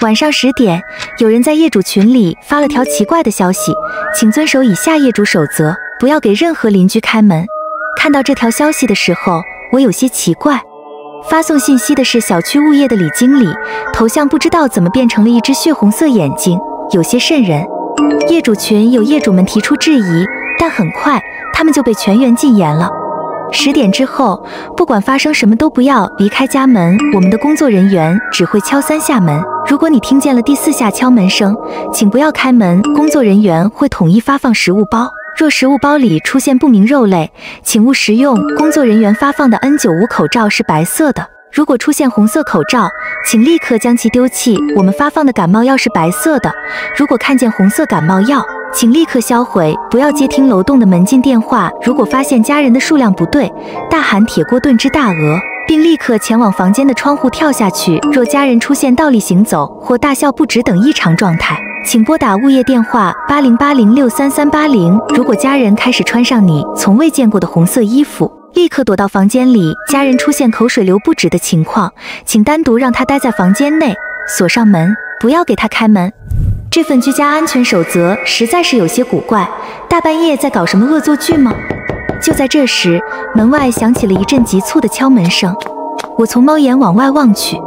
晚上10点，有人在业主群里发了条奇怪的消息，请遵守以下业主守则，不要给任何邻居开门。看到这条消息的时候，我有些奇怪。发送信息的是小区物业的李经理，头像不知道怎么变成了一只血红色眼睛，有些瘆人。业主群有业主们提出质疑，但很快他们就被全员禁言了。10点之后，不管发生什么都不要离开家门，我们的工作人员只会敲3下门。如果你听见了第4下敲门声，请不要开门，工作人员会统一发放食物包。若食物包里出现不明肉类，请勿食用。工作人员发放的 N95 口罩是白色的，如果出现红色口罩，请立刻将其丢弃。我们发放的感冒药是白色的，如果看见红色感冒药，请立刻销毁，不要接听楼栋的门禁电话。如果发现家人的数量不对，大喊铁锅炖之大鹅，并立刻前往房间的窗户跳下去。若家人出现倒立行走或大笑不止等异常状态，请拨打物业电话8080633380。如果家人开始穿上你从未见过的红色衣服，立刻躲到房间里。家人出现口水流不止的情况，请单独让他待在房间内，锁上门，不要给他开门。这份居家安全守则实在是有些古怪，大半夜在搞什么恶作剧吗？就在这时，门外响起了一阵急促的敲门声。我从猫眼往外望去，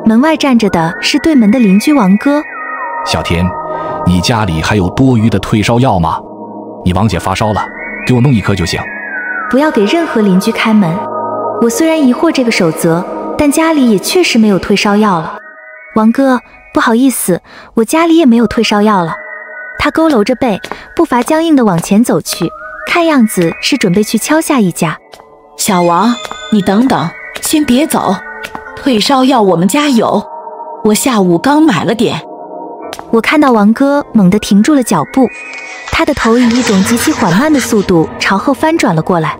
门外站着的是对门的邻居王哥。小天，你家里还有多余的退烧药吗？你王姐发烧了，给我弄1颗就行。不要给任何邻居开门。我虽然疑惑这个守则，但家里也确实没有退烧药了。王哥，不好意思，我家里也没有退烧药了。他佝偻着背，步伐僵硬地往前走去，看样子是准备去敲下一家。小王，你等等，先别走，退烧药我们家有，我下午刚买了点。我看到王哥猛地停住了脚步，他的头以一种极其缓慢的速度朝后翻转了过来。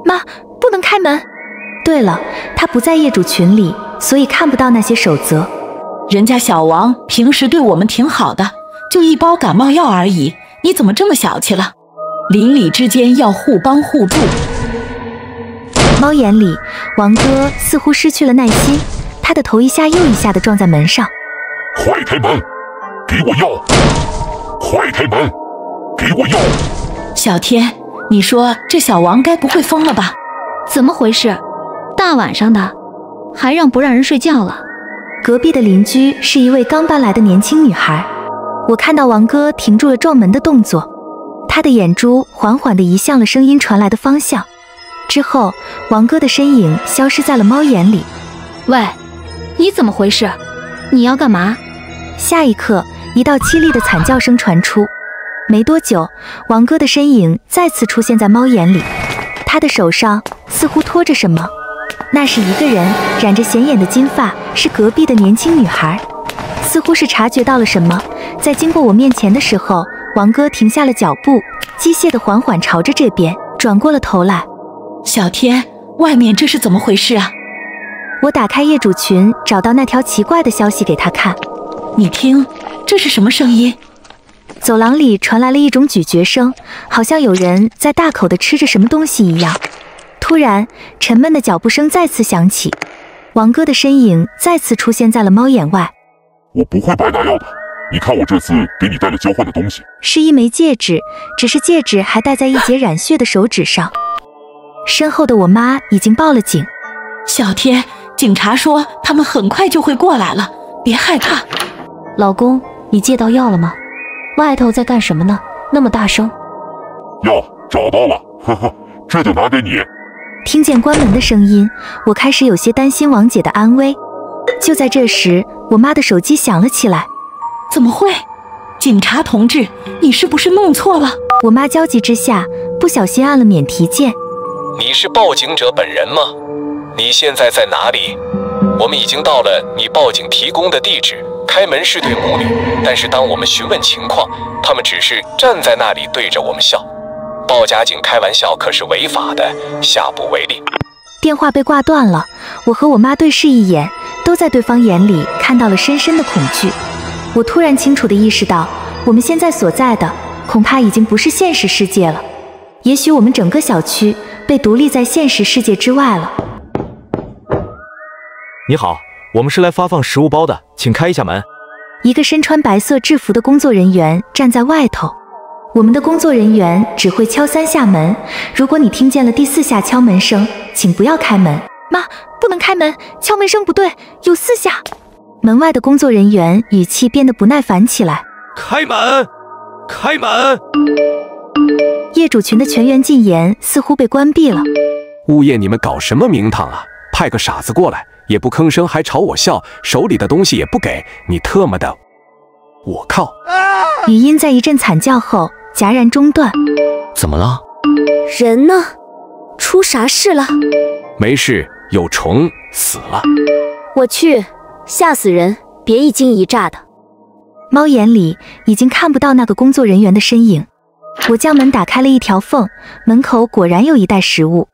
妈，不能开门。对了，他不在业主群里，所以看不到那些守则。人家小王平时对我们挺好的，就1包感冒药而已，你怎么这么小气了？邻里之间要互帮互助。猫眼里，王哥似乎失去了耐心，他的头一下又一下地撞在门上。快开门，给我药！快开门，给我药！小天，你说这小王该不会疯了吧？怎么回事？大晚上的，还不让人睡觉了？隔壁的邻居是一位刚搬来的年轻女孩。我看到王哥停住了撞门的动作，他的眼珠缓缓地移向了声音传来的方向。之后，王哥的身影消失在了猫眼里。喂，你怎么回事？你要干嘛？下一刻，一道凄厉的惨叫声传出。没多久，王哥的身影再次出现在猫眼里，他的手上似乎托着什么。那是一个人，染着显眼的金发，是隔壁的年轻女孩。似乎是察觉到了什么，在经过我面前的时候，王哥停下了脚步，机械地缓缓朝着这边转过了头来。小天，外面这是怎么回事啊？我打开业主群，找到那条奇怪的消息给他看。你听，这是什么声音？走廊里传来了一种咀嚼声，好像有人在大口地吃着什么东西一样。突然，沉闷的脚步声再次响起，王哥的身影再次出现在了猫眼外。我不会白拿药的，你看我这次给你带了交换的东西，是一枚戒指，只是戒指还戴在一截染血的手指上。身后的我妈已经报了警。小天，警察说他们很快就会过来了，别害怕。老公，你借到药了吗？外头在干什么呢？那么大声。药找到了，呵呵，这就拿给你。听见关门的声音，我开始有些担心王姐的安危。就在这时，我妈的手机响了起来。怎么会？警察同志，你是不是弄错了？我妈焦急之下，不小心按了免提键。你是报警者本人吗？你现在在哪里？我们已经到了你报警提供的地址。开门是对母女，但是当我们询问情况，他们只是站在那里对着我们笑。报假警开玩笑可是违法的，下不为例。电话被挂断了，我和我妈对视一眼，都在对方眼里看到了深深的恐惧。我突然清楚地意识到，我们现在所在的恐怕已经不是现实世界了，也许我们整个小区被独立在现实世界之外了。你好，我们是来发放食物包的，请开一下门。一个身穿白色制服的工作人员站在外头。我们的工作人员只会敲3下门，如果你听见了第4下敲门声，请不要开门。妈，不能开门，敲门声不对，有4下。门外的工作人员语气变得不耐烦起来。开门！开门！业主群的全员禁言似乎被关闭了。物业，你们搞什么名堂啊？派个傻子过来也不吭声，还朝我笑，手里的东西也不给，你特么的！我靠！语音在一阵惨叫后戛然中断。怎么了？人呢？出啥事了？没事，有虫死了。我去，吓死人！别一惊一乍的。猫眼里已经看不到那个工作人员的身影。我将门打开了一条缝，门口果然有一袋食物。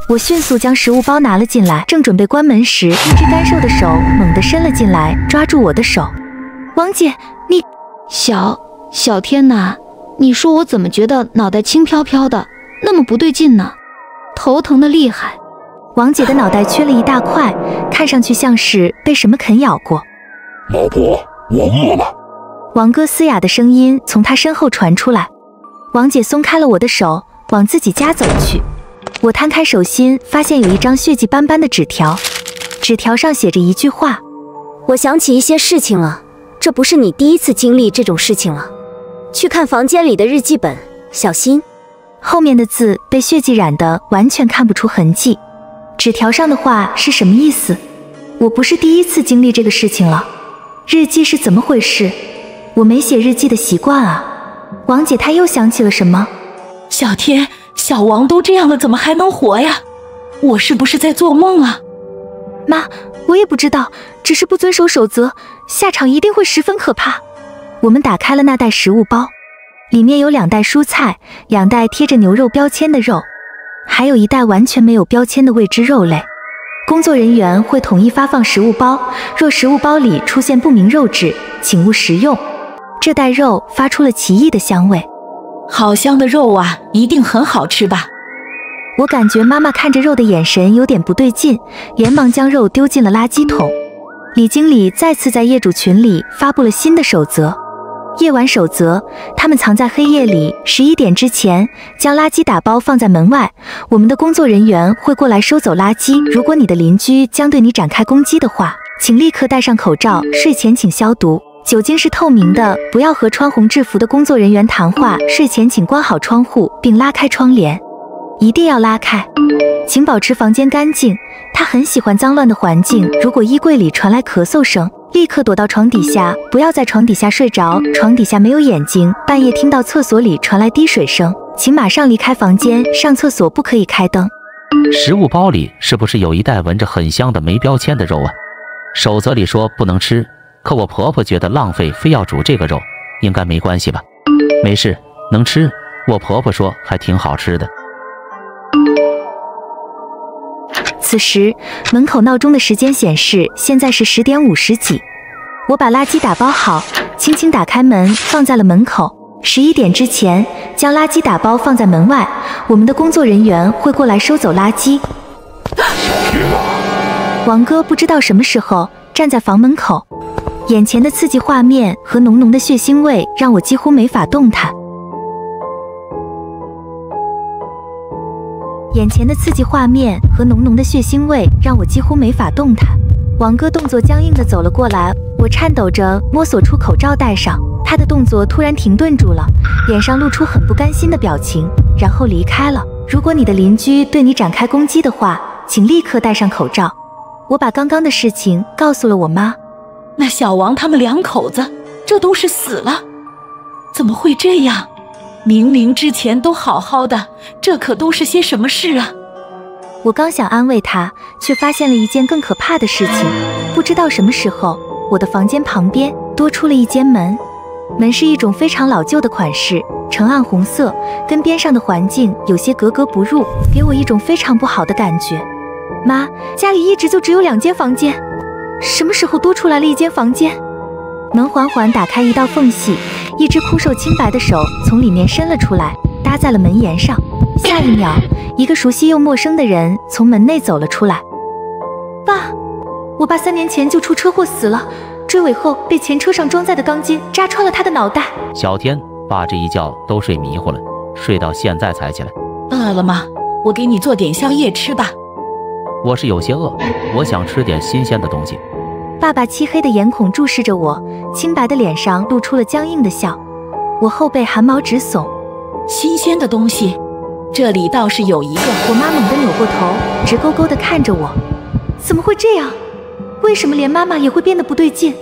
我迅速将食物包拿了进来，正准备关门时，一只干瘦的手猛地伸了进来，抓住我的手。王姐，你……小天哪，你说我怎么觉得脑袋轻飘飘的，那么不对劲呢？头疼的厉害。王姐的脑袋缺了一大块，看上去像是被什么啃咬过。老婆，我饿了。王哥嘶哑的声音从他身后传出来。王姐松开了我的手，往自己家走去。我摊开手心，发现有一张血迹斑斑的纸条，纸条上写着一句话：我想起一些事情了，这不是你第一次经历这种事情了。去看房间里的日记本，小心。后面的字被血迹染得完全看不出痕迹。纸条上的话是什么意思？我不是第一次经历这个事情了。日记是怎么回事？我没写日记的习惯啊。王姐她又想起了什么？小天，小王都这样了，怎么还能活呀？我是不是在做梦啊？妈，我也不知道，只是不遵守守则，下场一定会十分可怕。我们打开了那袋食物包，里面有2袋蔬菜，2袋贴着牛肉标签的肉，还有1袋完全没有标签的未知肉类。工作人员会统一发放食物包，若食物包里出现不明肉质，请勿食用。这袋肉发出了奇异的香味。好香的肉啊，一定很好吃吧？我感觉妈妈看着肉的眼神有点不对劲，连忙将肉丢进了垃圾桶。李经理再次在业主群里发布了新的守则。夜晚守则，他们藏在黑夜里，11点之前将垃圾打包放在门外，我们的工作人员会过来收走垃圾。如果你的邻居将对你展开攻击的话，请立刻戴上口罩，睡前请消毒。酒精是透明的，不要和穿红制服的工作人员谈话。睡前请关好窗户并拉开窗帘，一定要拉开。请保持房间干净，他很喜欢脏乱的环境。如果衣柜里传来咳嗽声，立刻躲到床底下，不要在床底下睡着，床底下没有眼睛。半夜听到厕所里传来滴水声，请马上离开房间，上厕所不可以开灯。食物包里是不是有1袋闻着很香的没标签的肉啊？守则里说不能吃，可我婆婆觉得浪费，非要煮这个肉，应该没关系吧？没事，能吃，我婆婆说还挺好吃的。此时门口闹钟的时间显示现在是10点50几。我把垃圾打包好，轻轻打开门放在了门口。11点之前将垃圾打包放在门外，我们的工作人员会过来收走垃圾。王哥不知道什么时候站在房门口，眼前的刺激画面和浓浓的血腥味让我几乎没法动弹。眼前的刺激画面和浓浓的血腥味让我几乎没法动弹。王哥动作僵硬地走了过来，我颤抖着摸索出口罩戴上，他的动作突然停顿住了，脸上露出很不甘心的表情，然后离开了。如果你的邻居对你展开攻击的话，请立刻戴上口罩。我把刚刚的事情告诉了我妈。那小王他们2口子，这都是死了，怎么会这样？明明之前都好好的，这可都是些什么事啊？我刚想安慰他，却发现了一件更可怕的事情。不知道什么时候，我的房间旁边多出了一间门。门是一种非常老旧的款式，呈暗红色，跟边上的环境有些格格不入，给我一种非常不好的感觉。妈，家里一直就只有2间房间，什么时候多出来了一间房间？门缓缓打开一道缝隙，一只枯瘦清白的手从里面伸了出来，搭在了门沿上。下一秒，一个熟悉又陌生的人从门内走了出来。爸，我爸3年前就出车祸死了，追尾后被前车上装载的钢筋扎穿了他的脑袋。小天，爸这一觉都睡迷糊了，睡到现在才起来。饿了吗？我给你做点宵夜吃吧。我是有些饿，我想吃点新鲜的东西。爸爸漆黑的眼孔注视着我，清白的脸上露出了僵硬的笑。我后背汗毛直耸。新鲜的东西，这里倒是有一个。我妈猛地扭过头，直勾勾地看着我。怎么会这样？为什么连妈妈也会变得不对劲？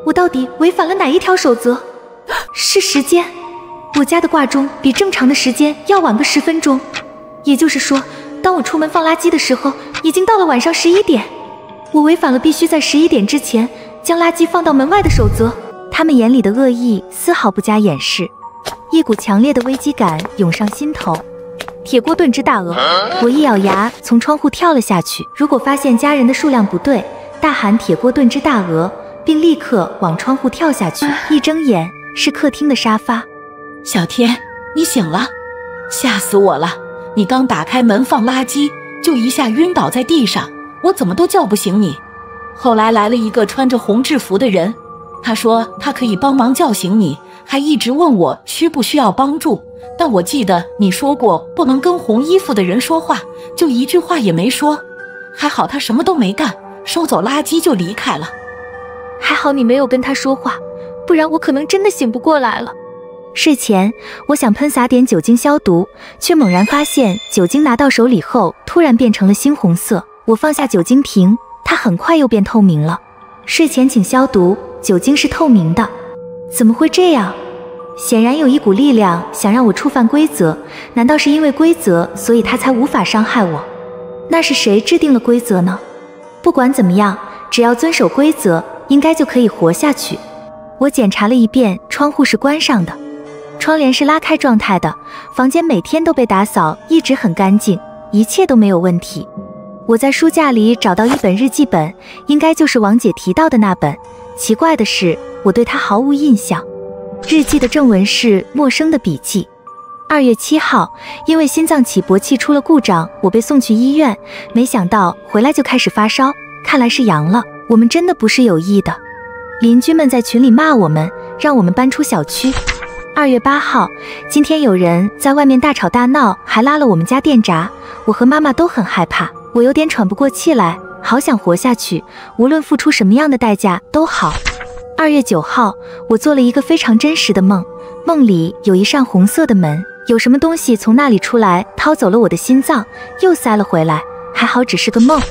我到底违反了哪一条守则？是时间，我家的挂钟比正常的时间要晚个10分钟，也就是说，当我出门放垃圾的时候，已经到了晚上11点。我违反了必须在11点之前将垃圾放到门外的守则。他们眼里的恶意丝毫不加掩饰，一股强烈的危机感涌上心头。铁锅炖只大鹅，我一咬牙从窗户跳了下去。如果发现家人的数量不对，大喊铁锅炖只大鹅，并立刻往窗户跳下去。一睁眼是客厅的沙发。小天，你醒了，吓死我了！你刚打开门放垃圾，就一下晕倒在地上，我怎么都叫不醒你。后来来了一个穿着红制服的人，他说他可以帮忙叫醒你，还一直问我需不需要帮助。但我记得你说过不能跟红衣服的人说话，就一句话也没说。还好他什么都没干，收走垃圾就离开了。还好你没有跟他说话，不然我可能真的醒不过来了。睡前我想喷洒点酒精消毒，却猛然发现酒精拿到手里后突然变成了猩红色。我放下酒精瓶，它很快又变透明了。睡前请消毒，酒精是透明的。怎么会这样？显然有一股力量想让我触犯规则，难道是因为规则，所以他才无法伤害我？那是谁制定了规则呢？不管怎么样，只要遵守规则，应该就可以活下去。我检查了一遍，窗户是关上的，窗帘是拉开状态的，房间每天都被打扫，一直很干净，一切都没有问题。我在书架里找到一本日记本，应该就是王姐提到的那本。奇怪的是，我对它毫无印象。日记的正文是陌生的笔记。2月7号，因为心脏起搏器出了故障，我被送去医院，没想到回来就开始发烧，看来是阳了。我们真的不是有意的。邻居们在群里骂我们，让我们搬出小区。2月8号，今天有人在外面大吵大闹，还拉了我们家电闸，我和妈妈都很害怕，我有点喘不过气来，好想活下去，无论付出什么样的代价都好。2月9号，我做了一个非常真实的梦，梦里有一扇红色的门，有什么东西从那里出来，掏走了我的心脏，又塞了回来，还好只是个梦。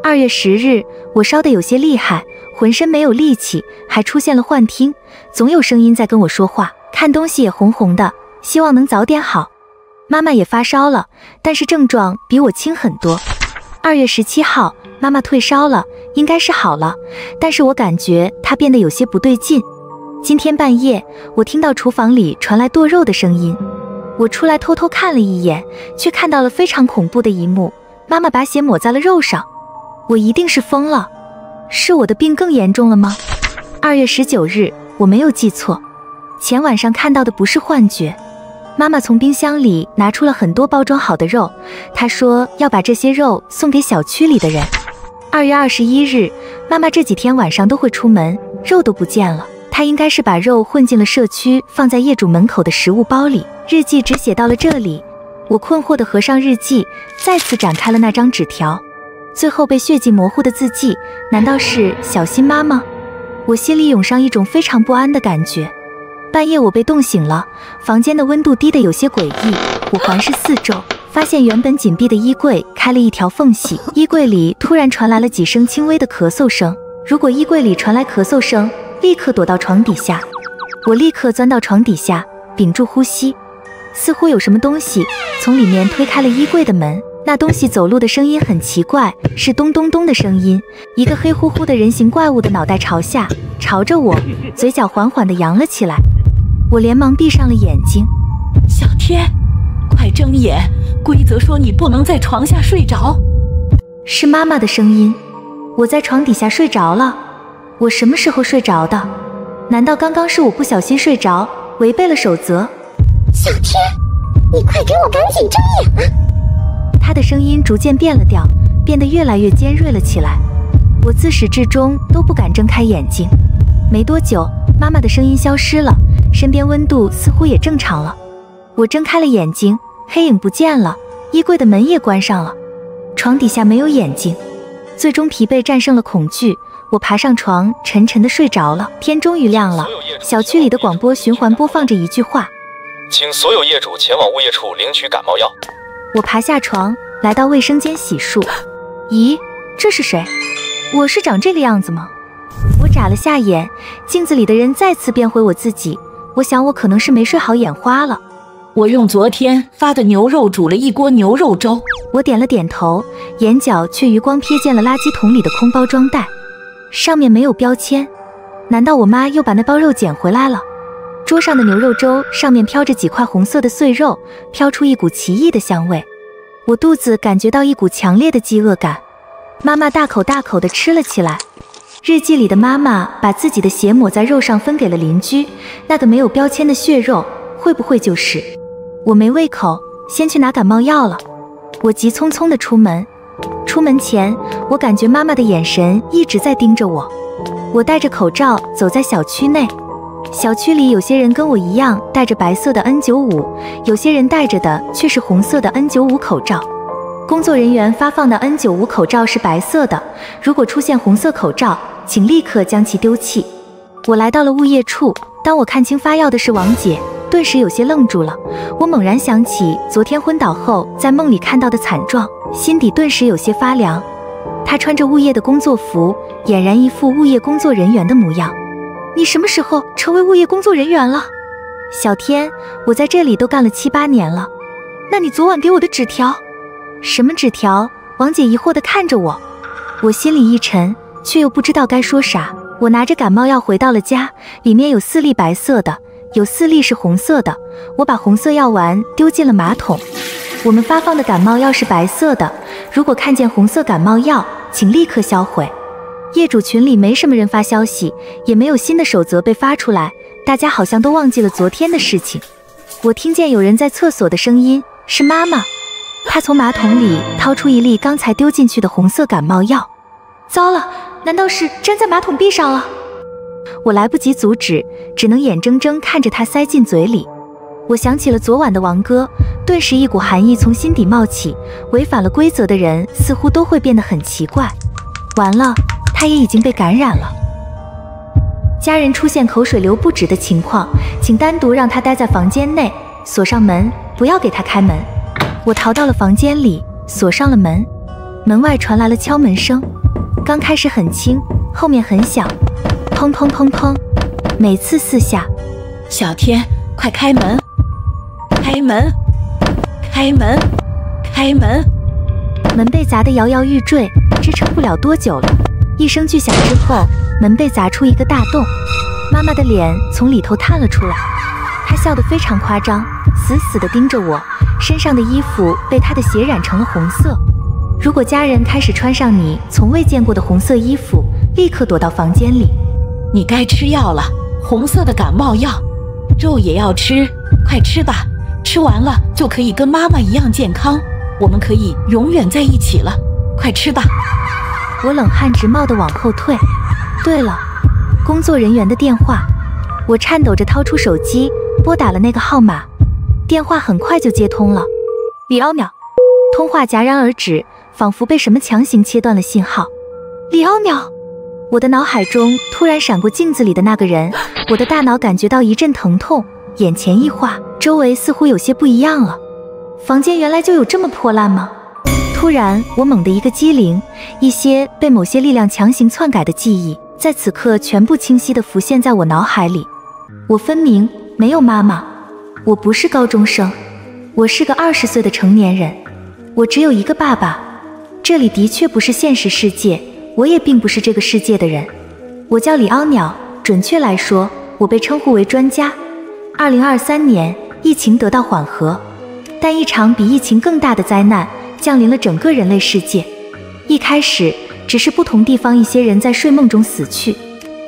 2月10日，我烧得有些厉害，浑身没有力气，还出现了幻听，总有声音在跟我说话，看东西也红红的，希望能早点好。妈妈也发烧了，但是症状比我轻很多。2月17号，妈妈退烧了，应该是好了，但是我感觉她变得有些不对劲。今天半夜，我听到厨房里传来剁肉的声音，我出来偷偷看了一眼，却看到了非常恐怖的一幕，妈妈把血抹在了肉上。我一定是疯了，是我的病更严重了吗？2月19日，我没有记错，前晚上看到的不是幻觉。妈妈从冰箱里拿出了很多包装好的肉，她说要把这些肉送给小区里的人。2月21日，妈妈这几天晚上都会出门，肉都不见了，她应该是把肉混进了社区放在业主门口的食物包里。日记只写到了这里，我困惑地合上日记，再次展开了那张纸条，最后被血迹模糊的字迹，难道是小心妈吗？我心里涌上一种非常不安的感觉。半夜我被冻醒了，房间的温度低得有些诡异，我环视四周，发现原本紧闭的衣柜开了一条缝隙，衣柜里突然传来了几声轻微的咳嗽声。如果衣柜里传来咳嗽声，立刻躲到床底下。我立刻钻到床底下，屏住呼吸，似乎有什么东西从里面推开了衣柜的门。那东西走路的声音很奇怪，是咚咚咚的声音。一个黑乎乎的人形怪物的脑袋朝下，朝着我，嘴角缓缓地扬了起来。我连忙闭上了眼睛。小天，快睁眼！规则说你不能在床下睡着。是妈妈的声音。我在床底下睡着了。我什么时候睡着的？难道刚刚是我不小心睡着，违背了守则？小天，你快给我赶紧睁眼啊！他的声音逐渐变了调，变得越来越尖锐了起来。我自始至终都不敢睁开眼睛。没多久，妈妈的声音消失了，身边温度似乎也正常了。我睁开了眼睛，黑影不见了，衣柜的门也关上了，床底下没有眼睛。最终疲惫战胜了恐惧，我爬上床，沉沉地睡着了。天终于亮了，小区里的广播循环播放着一句话：请所有业主前往物业处领取感冒药。我爬下床，来到卫生间洗漱。咦，这是谁？我是长这个样子吗？我眨了下眼，镜子里的人再次变回我自己。我想我可能是没睡好，眼花了。我用昨天发的牛肉煮了一锅牛肉粥。我点了点头，眼角却余光瞥见了垃圾桶里的空包装袋，上面没有标签。难道我妈又把那包肉捡回来了？桌上的牛肉粥上面飘着几块红色的碎肉，飘出一股奇异的香味。我肚子感觉到一股强烈的饥饿感。妈妈大口大口地吃了起来。日记里的妈妈把自己的血抹在肉上分给了邻居，那个没有标签的血肉会不会就是？我没胃口，先去拿感冒药了。我急匆匆地出门。出门前，我感觉妈妈的眼神一直在盯着我。我戴着口罩走在小区内，小区里有些人跟我一样戴着白色的 N95，有些人戴着的却是红色的 N95 口罩。工作人员发放的 N95 口罩是白色的，如果出现红色口罩，请立刻将其丢弃。我来到了物业处，当我看清发药的是王姐，顿时有些愣住了。我猛然想起昨天昏倒后在梦里看到的惨状，心底顿时有些发凉。她穿着物业的工作服，俨然一副物业工作人员的模样。你什么时候成为物业工作人员了？小天，我在这里都干了7、8年了。那你昨晚给我的纸条？什么纸条？王姐疑惑地看着我。我心里一沉，却又不知道该说啥。我拿着感冒药回到了家，里面有4粒白色的，有4粒是红色的。我把红色药丸丢进了马桶。我们发放的感冒药是白色的，如果看见红色感冒药，请立刻销毁。业主群里没什么人发消息，也没有新的守则被发出来，大家好像都忘记了昨天的事情。我听见有人在厕所的声音，是妈妈。她从马桶里掏出1粒刚才丢进去的红色感冒药。糟了，难道是粘在马桶壁上了？我来不及阻止，只能眼睁睁看着她塞进嘴里。我想起了昨晚的王哥，顿时一股寒意从心底冒起。违反了规则的人似乎都会变得很奇怪。完了，他也已经被感染了。家人出现口水流不止的情况，请单独让他待在房间内，锁上门，不要给他开门。我逃到了房间里，锁上了门。门外传来了敲门声，刚开始很轻，后面很响，砰砰砰砰，每次4下。小天，快开门！开门！开门！开门！门被砸得摇摇欲坠，支撑不了多久了。一声巨响之后，门被砸出一个大洞，妈妈的脸从里头探了出来。她笑得非常夸张，死死地盯着我，身上的衣服被她的血染成了红色。如果家人开始穿上你从未见过的红色衣服，立刻躲到房间里。你该吃药了，红色的感冒药，肉也要吃，快吃吧，吃完了就可以跟妈妈一样健康，我们可以永远在一起了，快吃吧。我冷汗直冒地往后退。对了，工作人员的电话。我颤抖着掏出手机，拨打了那个号码。电话很快就接通了。李奥鸟。通话戛然而止，仿佛被什么强行切断了信号。李奥鸟。我的脑海中突然闪过镜子里的那个人，我的大脑感觉到一阵疼痛，眼前一花，周围似乎有些不一样了。房间原来就有这么破烂吗？突然我猛地一个机灵，一些被某些力量强行篡改的记忆在此刻全部清晰地浮现在我脑海里。我分明没有妈妈，我不是高中生，我是个20岁的成年人，我只有一个爸爸。这里的确不是现实世界，我也并不是这个世界的人。我叫李奥鸟，准确来说，我被称呼为专家。2023年，疫情得到缓和，但一场比疫情更大的灾难降临了整个人类世界。一开始，只是不同地方一些人在睡梦中死去，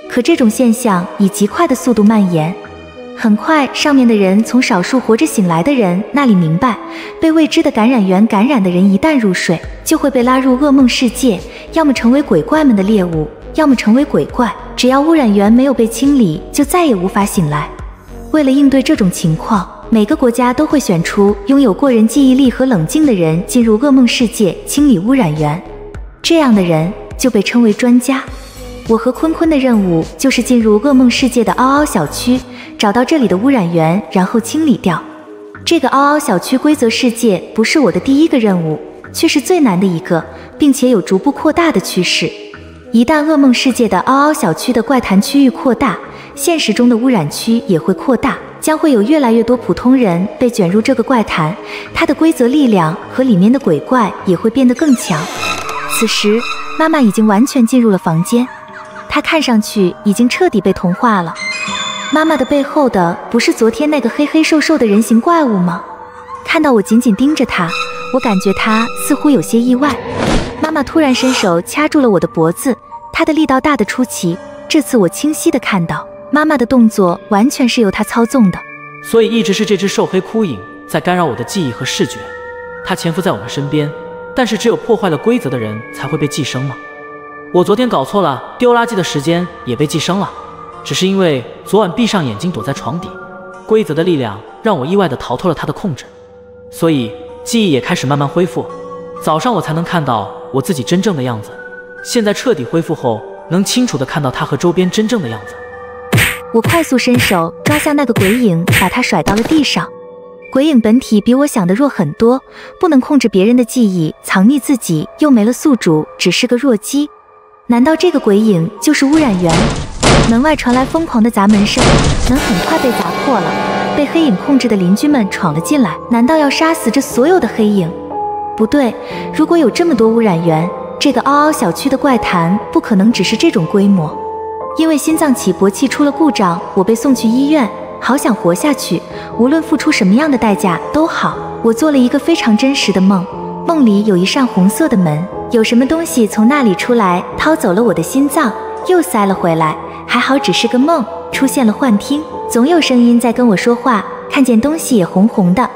可这种现象以极快的速度蔓延。很快，上面的人从少数活着醒来的人那里明白，被未知的感染源感染的人一旦入睡，就会被拉入噩梦世界，要么成为鬼怪们的猎物，要么成为鬼怪，只要污染源没有被清理，就再也无法醒来。为了应对这种情况，每个国家都会选出拥有过人记忆力和冷静的人进入噩梦世界清理污染源，这样的人就被称为专家。我和坤坤的任务就是进入噩梦世界的嗷嗷小区，找到这里的污染源，然后清理掉。这个嗷嗷小区规则世界不是我的第一个任务，却是最难的一个，并且有逐步扩大的趋势。一旦噩梦世界的嗷嗷小区的怪谈区域扩大，现实中的污染区也会扩大，将会有越来越多普通人被卷入这个怪谈，它的规则力量和里面的鬼怪也会变得更强。此时，妈妈已经完全进入了房间，她看上去已经彻底被同化了。妈妈的背后的不是昨天那个黑黑瘦瘦的人形怪物吗？看到我紧紧盯着她，我感觉她似乎有些意外。妈妈突然伸手掐住了我的脖子，她的力道大得出奇。这次我清晰地看到，妈妈的动作完全是由她操纵的。所以一直是这只瘦黑枯影在干扰我的记忆和视觉，它潜伏在我们身边，但是只有破坏了规则的人才会被寄生吗？我昨天搞错了，丢垃圾的时间也被寄生了，只是因为昨晚闭上眼睛躲在床底，规则的力量让我意外地逃脱了它的控制，所以记忆也开始慢慢恢复。早上我才能看到我自己真正的样子，现在彻底恢复后，能清楚地看到它和周边真正的样子。我快速伸手抓向那个鬼影，把它甩到了地上。鬼影本体比我想的弱很多，不能控制别人的记忆，藏匿自己又没了宿主，只是个弱鸡。难道这个鬼影就是污染源？门外传来疯狂的砸门声，门很快被砸破了，被黑影控制的邻居们闯了进来。难道要杀死这所有的黑影？不对，如果有这么多污染源，这个嗷嗷小区的怪谈不可能只是这种规模。因为心脏起搏器出了故障，我被送去医院，好想活下去，无论付出什么样的代价都好。我做了一个非常真实的梦，梦里有一扇红色的门，有什么东西从那里出来，掏走了我的心脏，又塞了回来。还好只是个梦，出现了幻听，总有声音在跟我说话，看见东西也红红的。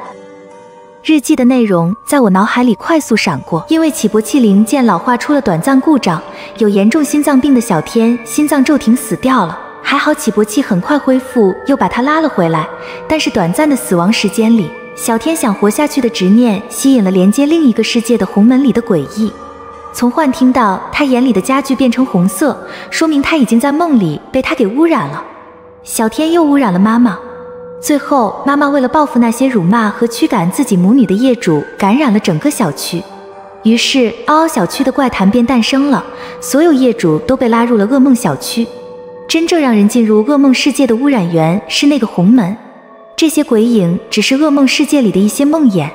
日记的内容在我脑海里快速闪过，因为起搏器零件老化出了短暂故障，有严重心脏病的小天心脏骤停死掉了，还好起搏器很快恢复，又把他拉了回来。但是短暂的死亡时间里，小天想活下去的执念吸引了连接另一个世界的红门里的诡异。从幻听到他眼里的家具变成红色，说明他已经在梦里被他给污染了。小天又污染了妈妈。最后，妈妈为了报复那些辱骂和驱赶自己母女的业主，感染了整个小区。于是，嗷嗷小区的怪谈便诞生了，所有业主都被拉入了噩梦小区。真正让人进入噩梦世界的污染源是那个红门，这些鬼影只是噩梦世界里的一些梦魇。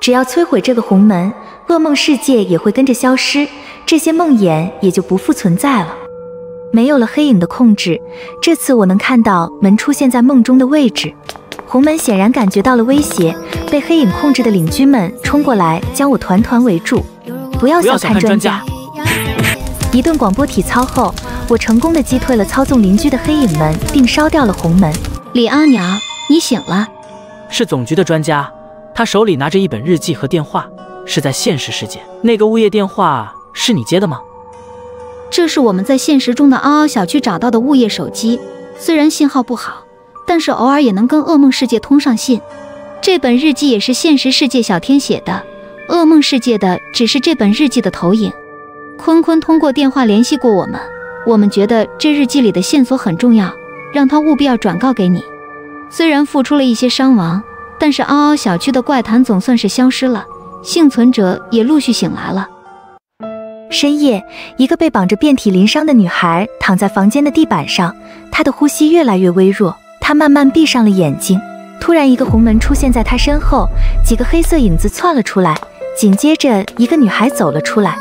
只要摧毁这个红门，噩梦世界也会跟着消失，这些梦魇也就不复存在了。没有了黑影的控制，这次我能看到门出现在梦中的位置。红门显然感觉到了威胁，被黑影控制的邻居们冲过来，将我团团围住。不要小看专家。一顿广播体操后，我成功的击退了操纵邻居的黑影们，并烧掉了红门。李阿娘，你醒了。是总局的专家，他手里拿着一本日记和电话，是在现实世界。那个物业电话是你接的吗？这是我们在现实中的嗷嗷小区找到的物业手机，虽然信号不好，但是偶尔也能跟噩梦世界通上信。这本日记也是现实世界小天写的，噩梦世界的只是这本日记的投影。坤坤通过电话联系过我们觉得这日记里的线索很重要，让他务必要转告给你。虽然付出了一些伤亡，但是嗷嗷小区的怪谈总算是消失了，幸存者也陆续醒来了。深夜，一个被绑着遍体鳞伤的女孩躺在房间的地板上，她的呼吸越来越微弱，她慢慢闭上了眼睛。突然，一个红门出现在她身后，几个黑色影子窜了出来，紧接着一个女孩走了出来。